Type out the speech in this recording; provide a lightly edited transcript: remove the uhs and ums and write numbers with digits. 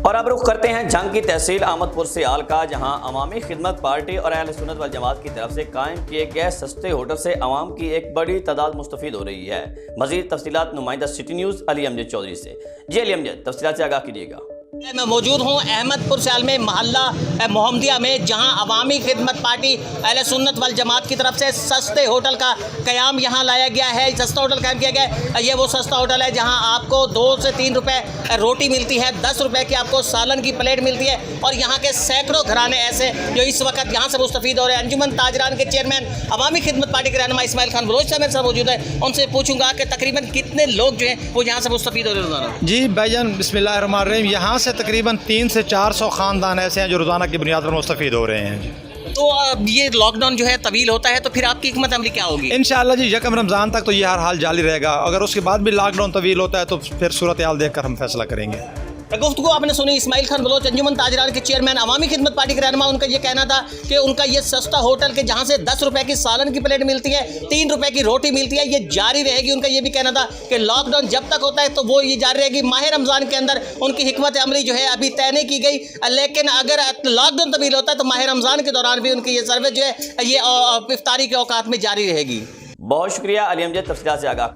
और अब रुख करते हैं जंग की तहसील अहमदपुर सयाल का, जहां अवामी खदमत पार्टी और अहल सुन्नत वल जमात की तरफ से कायम किए गए सस्ते होटल से अवाम की एक बड़ी तादाद मुस्तफीद हो रही है। मजीद तफसीलात नुमाइंदा सिटी न्यूज़ अहमद चौधरी से। जी अहमद, तफसीलात से आगाह कीजिएगा। मैं मौजूद हूँ अहमदपुर सयाल में मोहल्ला मोहम्मदिया में, जहाँ अवामी खदमत पार्टी अहले सुन्नत वल जमात की तरफ से सस्ते होटल का क़याम यहाँ लाया गया है। सस्ता होटल कायम किया गया है। ये वो सस्ता होटल है जहाँ आपको 2 से 3 रुपए रोटी मिलती है, 10 रुपए की आपको सालन की प्लेट मिलती है। और यहाँ के सैकड़ों घराने ऐसे जो इस वक्त यहाँ से मुस्तफ़ीद हो रहे हैं। अंजुमन ताजरान के चेयरमैन अवामी खदमत पार्टी के रहनुमा इस्माइल खान बलोच साहब मेरे साथ मौजूद है। उनसे पूछूंगा कि तकरीबन कितने लोग जो हैं वो यहाँ से मुस्तफ़ीद हो रहे हैं। जी भाईजान, बिस्मिल्लाहिर्रहमानिर्रहीम। यहाँ से तकरीबन 300 से 400 ख़ानदान ऐसे हैं जो रोज़ाना की बुनियाद पर मुस्तफ़ीद हो रहे हैं। तो ये लॉकडाउन जो है तवील होता है, तो फिर आपकी हिकमत अमली क्या होगी? इंशाअल्लाह जी, यकम रमज़ान तक तो ये हर हाल जारी रहेगा। अगर उसके बाद भी लॉकडाउन तवील होता है तो फिर सूरत हाल देख कर हम फैसला करेंगे। गुफ्तगू आपने सुनी इस्माइल खान बलोच अंजुमन ताजरान के चेयरमैन अवामी खदमत पार्टी के रहनुमा। उनका ये कहना था कि उनका ये सस्ता होटल के जहाँ से 10 रुपए की सालन की प्लेट मिलती है, 3 रुपए की रोटी मिलती है, ये जारी रहेगी। उनका ये भी कहना था कि लॉकडाउन जब तक होता है तो वो ये जारी रहेगी। माह रमज़ान के अंदर उनकी हिकमत अमली जो है अभी तय नहीं की गई, लेकिन अगर लॉकडाउन तवील होता है तो माह रमज़ान के दौरान भी उनकी ये सर्विस जो है ये इफ्तारी के औकात में जारी रहेगी। बहुत शुक्रिया अहमद, तफसीलात से आगाह